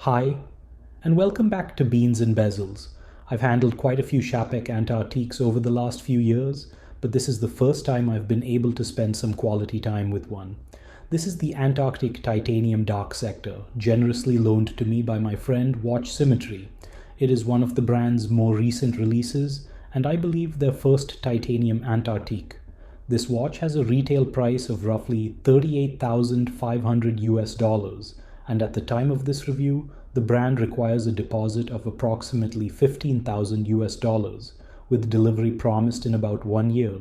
Hi, and welcome back to Beans and Bezels. I've handled quite a few Czapek Antarctiques over the last few years, but this is the first time I've been able to spend some quality time with one. This is the Antarctique Titanium Dark Sector, generously loaned to me by my friend WatchSymmetry. It is one of the brand's more recent releases, and I believe their first titanium Antarctique. This watch has a retail price of roughly $38,500 US, and at the time of this review, the brand requires a deposit of approximately $15,000 US, with delivery promised in about 1 year.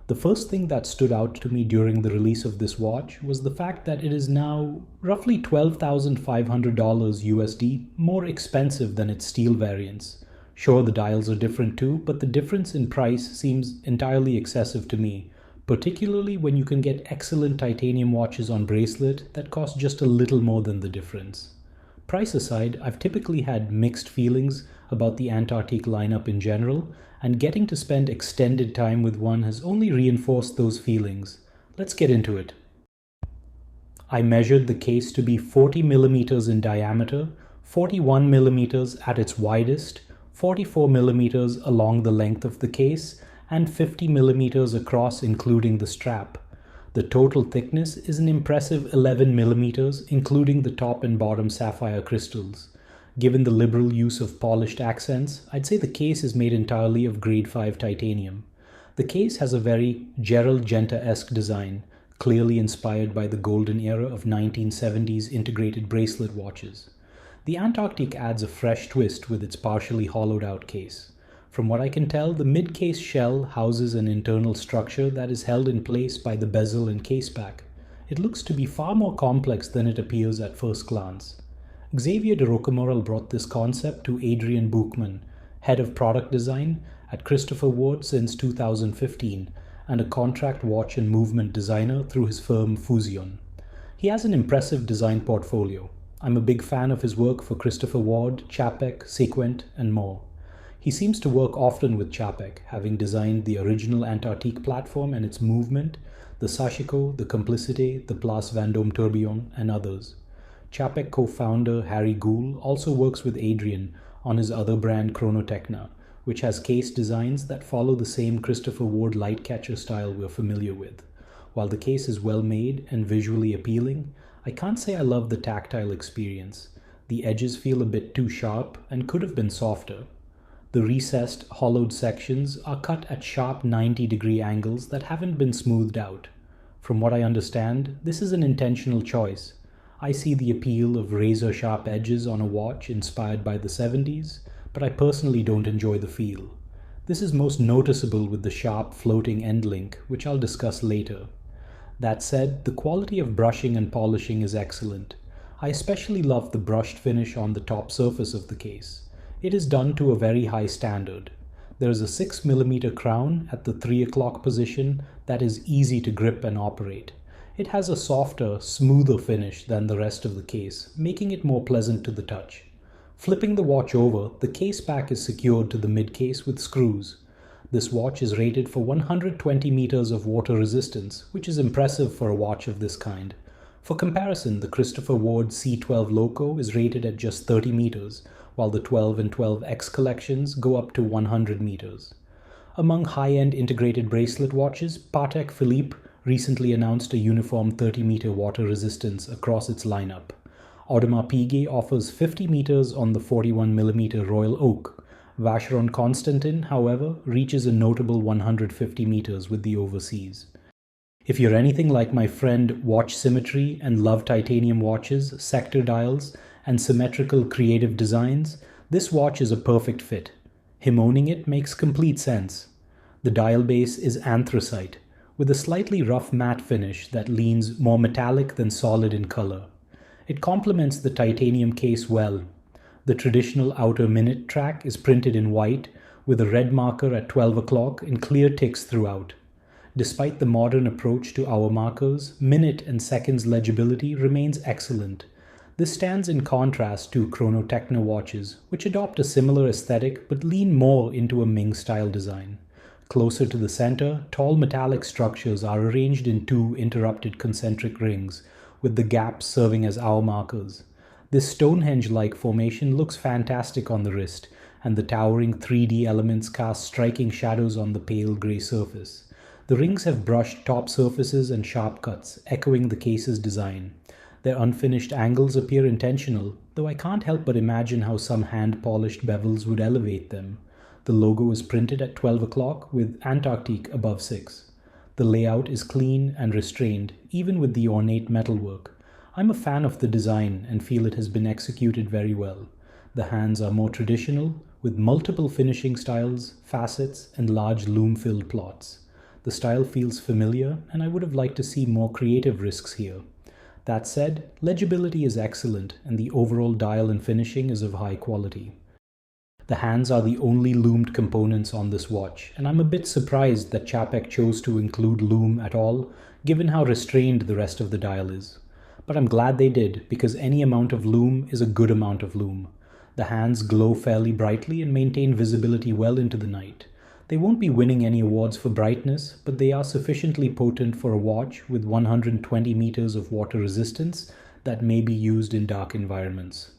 The first thing that stood out to me during the release of this watch was the fact that it is now roughly $12,500 USD more expensive than its steel variants. Sure, the dials are different too, but the difference in price seems entirely excessive to me, particularly when you can get excellent titanium watches on bracelet that cost just a little more than the difference. Price aside, I've typically had mixed feelings about the Antarctique lineup in general, and getting to spend extended time with one has only reinforced those feelings. Let's get into it. I measured the case to be 40 millimeters in diameter, 41 millimeters at its widest, 44 millimeters along the length of the case, and 50 millimeters across including the strap. The total thickness is an impressive 11 millimeters, including the top and bottom sapphire crystals. Given the liberal use of polished accents, I'd say the case is made entirely of grade 5 titanium. The case has a very Gerald Genta-esque design, clearly inspired by the golden era of 1970s integrated bracelet watches. The Antarctique adds a fresh twist with its partially hollowed out case. From what I can tell, the mid-case shell houses an internal structure that is held in place by the bezel and case back. It looks to be far more complex than it appears at first glance. Xavier de Rocamorel brought this concept to Adrian Buchman, head of product design at Christopher Ward since 2015, and a contract watch and movement designer through his firm Fusion. He has an impressive design portfolio. I'm a big fan of his work for Christopher Ward, Czapek, Sequent, and more. He seems to work often with Czapek, having designed the original Antarctique platform and its movement, the Sashiko, the Complicité, the Place Vendôme Tourbillon, and others. Czapek co-founder Harry Gould also works with Adrian on his other brand Chronotechna, which has case designs that follow the same Christopher Ward light catcher style we're familiar with. While the case is well made and visually appealing, I can't say I love the tactile experience. The edges feel a bit too sharp and could have been softer. The recessed, hollowed sections are cut at sharp 90-degree angles that haven't been smoothed out. From what I understand, this is an intentional choice. I see the appeal of razor-sharp edges on a watch inspired by the 70s, but I personally don't enjoy the feel. This is most noticeable with the sharp floating end link, which I'll discuss later. That said, the quality of brushing and polishing is excellent. I especially love the brushed finish on the top surface of the case. It is done to a very high standard. There is a 6mm crown at the 3 o'clock position that is easy to grip and operate. It has a softer, smoother finish than the rest of the case, making it more pleasant to the touch. Flipping the watch over, the case back is secured to the mid-case with screws. This watch is rated for 120 meters of water resistance, which is impressive for a watch of this kind. For comparison, the Christopher Ward C12 Loco is rated at just 30 meters, while the 12 and 12X collections go up to 100 meters. Among high-end integrated bracelet watches, Patek Philippe recently announced a uniform 30-meter water resistance across its lineup. Audemars Piguet offers 50 meters on the 41mm Royal Oak. Vacheron Constantin, however, reaches a notable 150 meters with the Overseas. If you're anything like my friend WatchSymmetry and love titanium watches, sector dials, and symmetrical creative designs, this watch is a perfect fit. Him owning it makes complete sense. The dial base is anthracite, with a slightly rough matte finish that leans more metallic than solid in color. It complements the titanium case well. The traditional outer minute track is printed in white, with a red marker at 12 o'clock and clear ticks throughout. Despite the modern approach to hour markers, minute and seconds legibility remains excellent. This stands in contrast to Chronotechna watches, which adopt a similar aesthetic but lean more into a Ming-style design. Closer to the center, tall metallic structures are arranged in 2 interrupted concentric rings, with the gaps serving as hour markers. This Stonehenge-like formation looks fantastic on the wrist, and the towering 3D elements cast striking shadows on the pale grey surface. The rings have brushed top surfaces and sharp cuts, echoing the case's design. Their unfinished angles appear intentional, though I can't help but imagine how some hand-polished bevels would elevate them. The logo is printed at 12 o'clock with Antarctique above 6. The layout is clean and restrained, even with the ornate metalwork. I'm a fan of the design and feel it has been executed very well. The hands are more traditional, with multiple finishing styles, facets, and large loom-filled plots. The style feels familiar, and I would have liked to see more creative risks here. That said, legibility is excellent, and the overall dial and finishing is of high quality. The hands are the only loomed components on this watch, and I'm a bit surprised that Czapek chose to include loom at all, given how restrained the rest of the dial is. But I'm glad they did, because any amount of loom is a good amount of loom. The hands glow fairly brightly and maintain visibility well into the night. They won't be winning any awards for brightness, but they are sufficiently potent for a watch with 120 meters of water resistance that may be used in dark environments.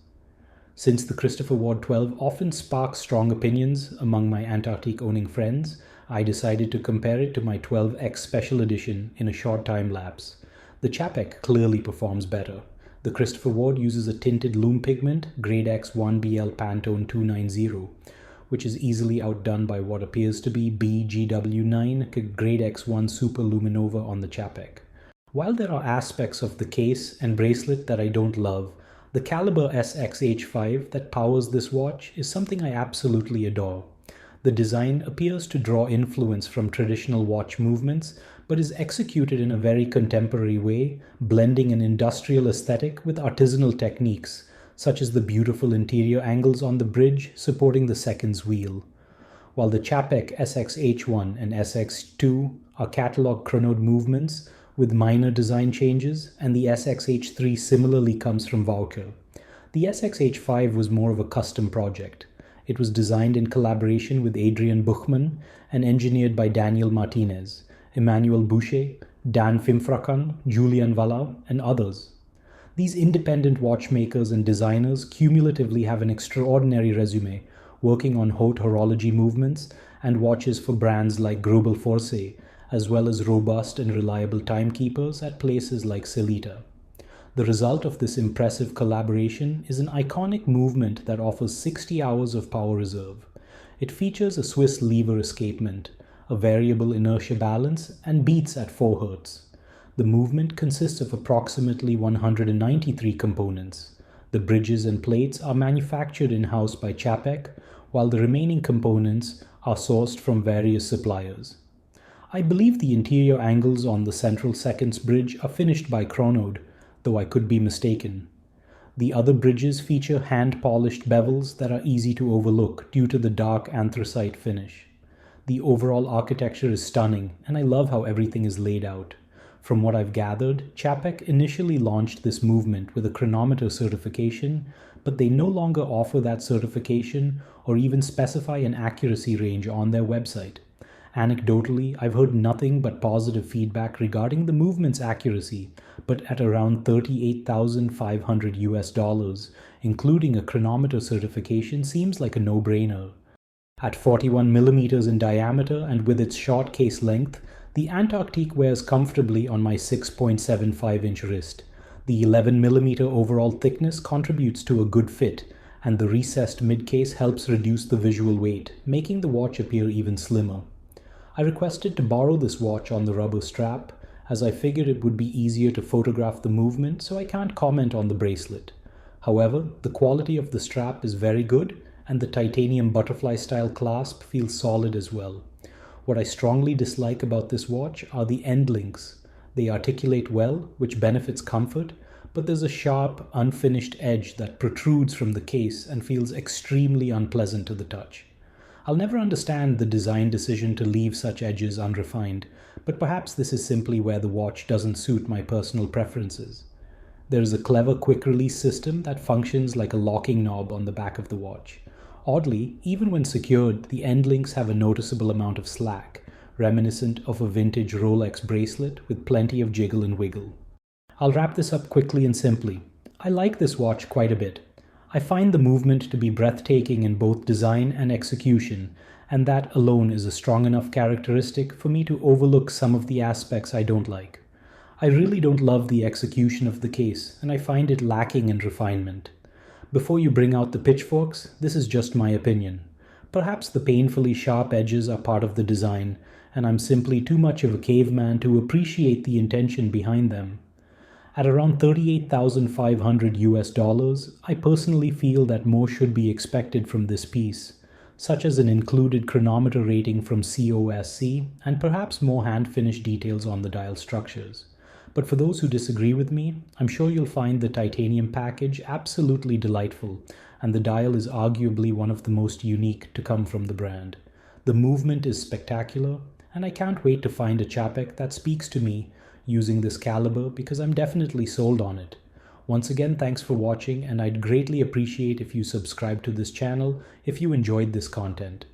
Since the Christopher Ward 12 often sparks strong opinions among my Antarctique owning friends, I decided to compare it to my 12X Special Edition in a short time lapse. The Czapek clearly performs better. The Christopher Ward uses a tinted loom pigment, Grade X 1BL Pantone 290, which is easily outdone by what appears to be BGW9 Grade X1 Super Luminova on the Czapek. While there are aspects of the case and bracelet that I don't love, the Caliber SXH5 that powers this watch is something I absolutely adore. The design appears to draw influence from traditional watch movements, but is executed in a very contemporary way, blending an industrial aesthetic with artisanal techniques, such as the beautiful interior angles on the bridge supporting the seconds wheel. While the Czapek SXH1 and SX2 are catalog chronode movements with minor design changes, and the SXH3 similarly comes from Voucher. The SXH5 was more of a custom project. It was designed in collaboration with Adrian Buchmann and engineered by Daniel Martinez, Emmanuel Boucher, Dan Fimfrakan, Julian Vallau, and others. These independent watchmakers and designers cumulatively have an extraordinary resume, working on haute horology movements and watches for brands like Grobel Force, as well as robust and reliable timekeepers at places like Celita. The result of this impressive collaboration is an iconic movement that offers 60 hours of power reserve. It features a Swiss lever escapement, a variable inertia balance, and beats at 4 Hz. The movement consists of approximately 193 components. The bridges and plates are manufactured in-house by Czapek, while the remaining components are sourced from various suppliers. I believe the interior angles on the central seconds bridge are finished by Chronode, though I could be mistaken. The other bridges feature hand-polished bevels that are easy to overlook due to the dark anthracite finish. The overall architecture is stunning, and I love how everything is laid out. From what I've gathered, Czapek initially launched this movement with a chronometer certification, but they no longer offer that certification or even specify an accuracy range on their website. Anecdotally, I've heard nothing but positive feedback regarding the movement's accuracy, but at around $38,500 US, including a chronometer certification seems like a no-brainer. At 41 millimeters in diameter and with its short case length, the Antarctique wears comfortably on my 6.75-inch wrist. The 11mm overall thickness contributes to a good fit, and the recessed mid-case helps reduce the visual weight, making the watch appear even slimmer. I requested to borrow this watch on the rubber strap, as I figured it would be easier to photograph the movement, so I can't comment on the bracelet. However, the quality of the strap is very good, and the titanium butterfly-style clasp feels solid as well. What I strongly dislike about this watch are the end links. They articulate well, which benefits comfort, but there's a sharp, unfinished edge that protrudes from the case and feels extremely unpleasant to the touch. I'll never understand the design decision to leave such edges unrefined, but perhaps this is simply where the watch doesn't suit my personal preferences. There is a clever quick-release system that functions like a locking knob on the back of the watch. Oddly, even when secured, the end links have a noticeable amount of slack, reminiscent of a vintage Rolex bracelet with plenty of jiggle and wiggle. I'll wrap this up quickly and simply. I like this watch quite a bit. I find the movement to be breathtaking in both design and execution, and that alone is a strong enough characteristic for me to overlook some of the aspects I don't like. I really don't love the execution of the case, and I find it lacking in refinement. Before you bring out the pitchforks, this is just my opinion. Perhaps the painfully sharp edges are part of the design, and I'm simply too much of a caveman to appreciate the intention behind them. At around $38,500 US, I personally feel that more should be expected from this piece, such as an included chronometer rating from COSC and perhaps more hand-finished details on the dial structures. But for those who disagree with me, I'm sure you'll find the titanium package absolutely delightful, and the dial is arguably one of the most unique to come from the brand. The movement is spectacular, and I can't wait to find a Czapek that speaks to me using this caliber because I'm definitely sold on it. Once again, thanks for watching, and I'd greatly appreciate if you subscribe to this channel if you enjoyed this content.